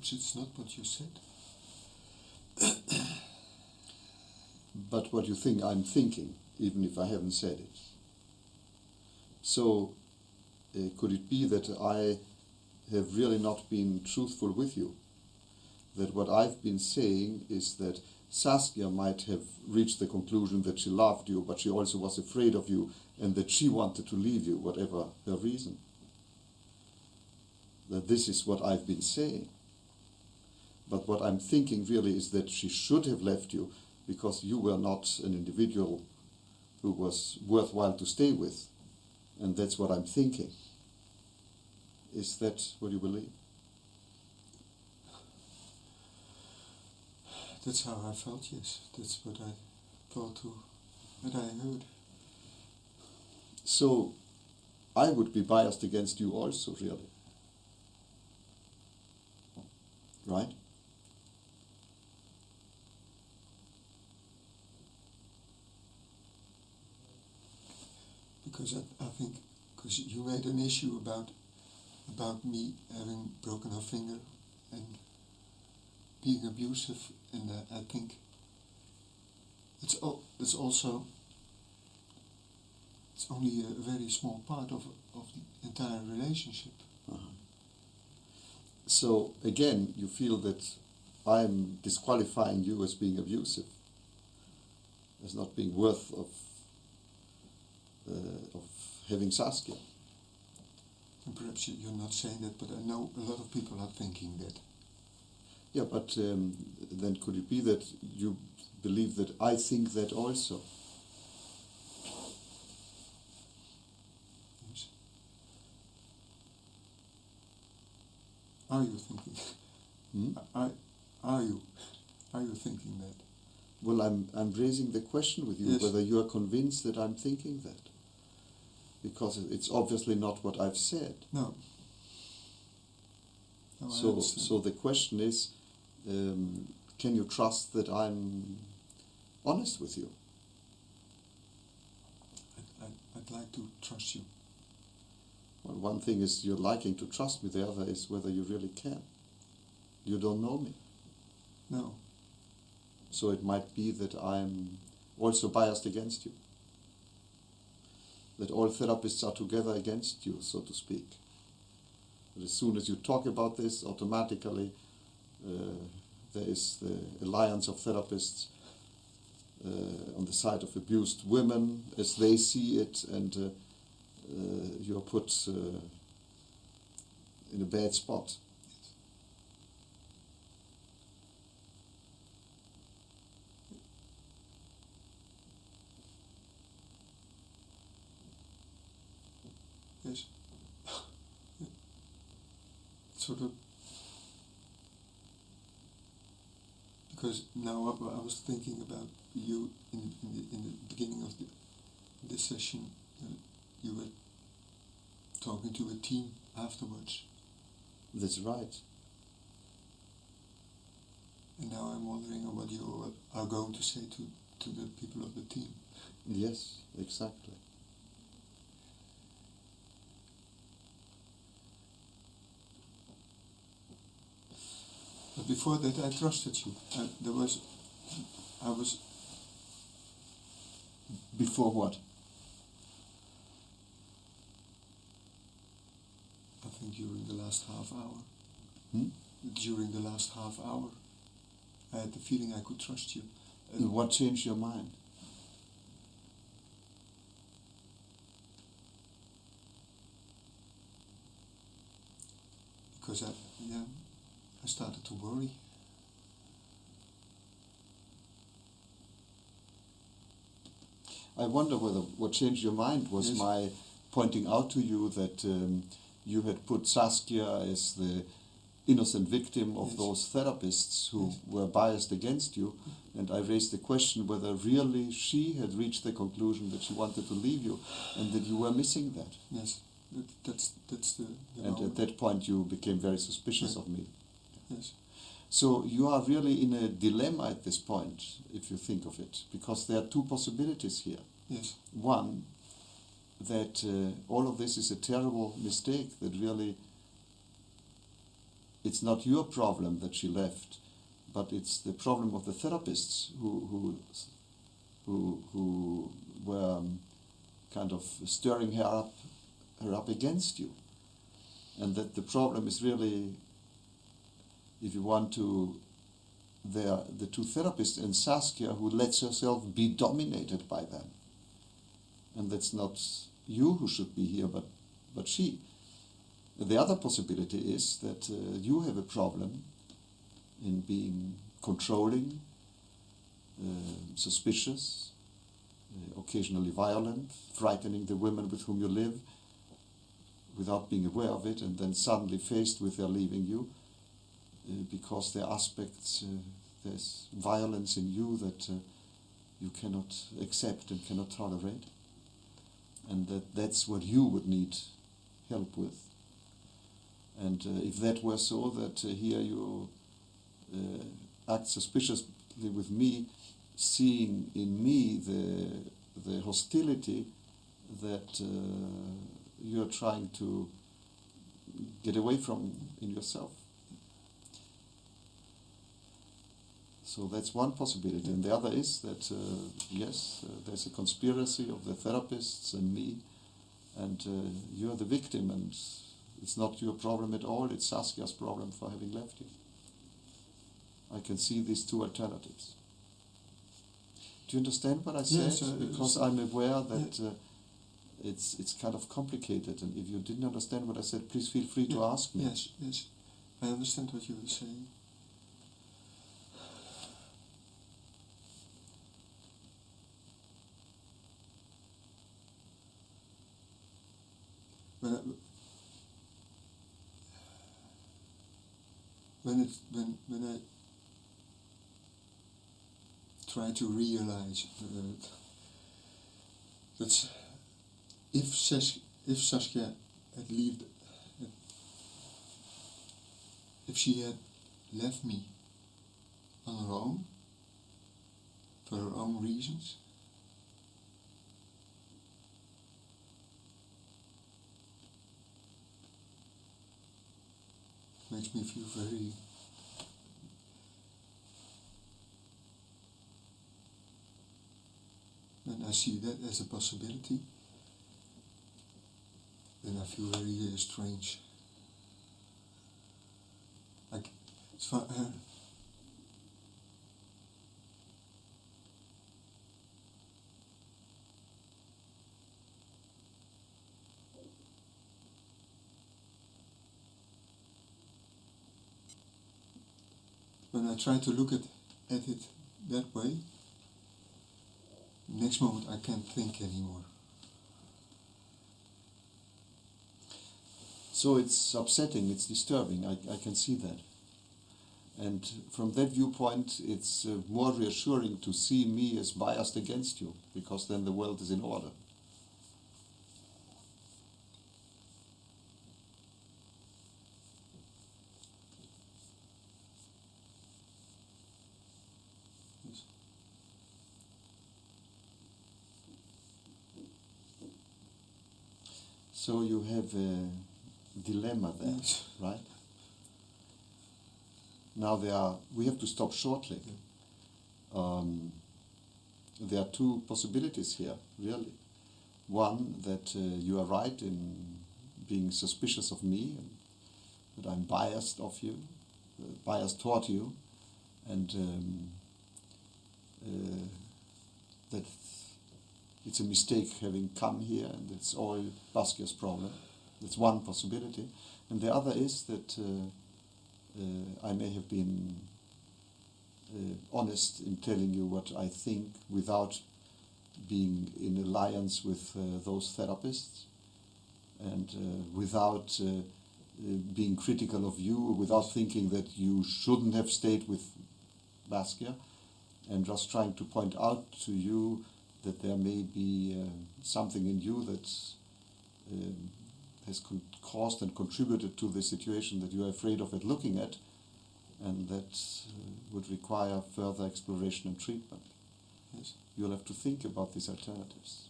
Perhaps it's not what you said. But what you think I'm thinking, even if I haven't said it. So, could it be that I have really not been truthful with you? That what I've been saying is that Saskia might have reached the conclusion that she loved you, but she also was afraid of you, and that she wanted to leave you, whatever her reason. That this is what I've been saying. But what I'm thinking really is that she should have left you because you were not an individual who was worthwhile to stay with. And that's what I'm thinking. Is that what you believe? That's how I felt, yes. That's what I thought too, that I heard. So, I would be biased against you also, really. Right? Because I think, because you made an issue about me having broken her finger and being abusive, and I think it's also it's only a very small part of the entire relationship. Uh-huh. So again, you feel that I'm disqualifying you as being abusive, as not being worth of having Saskia. And perhaps you're not saying that, but I know a lot of people are thinking that. Yeah, but then could it be that you believe that I think that also? Yes. Are you thinking? Are you thinking that? Well, I'm raising the question with you, yes. whether you are convinced that I'm thinking that. Because it's obviously not what I've said. No. So the question is, can you trust that I'm honest with you? I'd like to trust you. Well, one thing is you're liking to trust me, the other is whether you really can. You don't know me. No. So it might be that I'm also biased against you. That all therapists are together against you, so to speak. But as soon as you talk about this, automatically there is the alliance of therapists on the side of abused women as they see it, and you're put in a bad spot. Yes. Sort of. Because now I was thinking about you in the beginning of this session. You were talking to a team afterwards. That's right. And now I'm wondering what you are going to say to the people of the team. Yes, exactly. But before that, I trusted you. I was. Before what? I think during the last half hour. Hmm? During the last half hour, I had the feeling I could trust you. And what changed your mind? Because I started to worry. I wonder whether what changed your mind was yes. my pointing out to you that you had put Saskia as the innocent victim of yes. those therapists who yes. were biased against you, and I raised the question whether really she had reached the conclusion that she wanted to leave you and that you were missing that. Yes, that's the And moment. at that point you became very suspicious yeah. of me. Yes. So you are really in a dilemma at this point, if you think of it, because there are two possibilities here. Yes. One, that all of this is a terrible mistake that really it's not your problem that she left, but it's the problem of the therapists who were kind of stirring her up against you, and that the problem is really, if you want to, the two therapists and Saskia who lets herself be dominated by them, and that's not you who should be here, but she. The other possibility is that you have a problem in being controlling, suspicious, occasionally violent, frightening the women with whom you live without being aware of it, and then suddenly faced with their leaving you because there are aspects, there's violence in you that you cannot accept and cannot tolerate, and that's what you would need help with. And if that were so, that here you act suspiciously with me, seeing in me the hostility that you're trying to get away from in yourself. So that's one possibility. And the other is that, yes, there's a conspiracy of the therapists and me, and you're the victim, and it's not your problem at all, it's Saskia's problem for having left you. I can see these two alternatives. Do you understand what I said? Yes, because I'm aware that it's kind of complicated, and if you didn't understand what I said, please feel free to ask me. Yes, yes. I understand what you were saying. When I try to realize that if Saskia had left, if she had left me on her own for her own reasons, makes me feel very when I see that as a possibility, then I feel very strange. Like it's fun, when I try to look at it that way, next moment I can't think anymore. So it's upsetting, it's disturbing, I can see that. And from that viewpoint, it's more reassuring to see me as biased against you, because then the world is in order. Yes. So you have a dilemma there, Yes. right? Now we have to stop shortly. There are two possibilities here, really. One, that you are right in being suspicious of me, and that I'm biased of you, biased toward you, and that it's a mistake having come here, and it's all Saskia's problem. That's one possibility. And the other is that I may have been honest in telling you what I think without being in alliance with those therapists, and without being critical of you, without thinking that you shouldn't have stayed with Saskia, and just trying to point out to you that there may be something in you that has caused and contributed to the situation that you are afraid of looking at, and that would require further exploration and treatment. Yes. You'll have to think about these alternatives.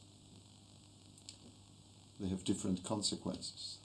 They have different consequences.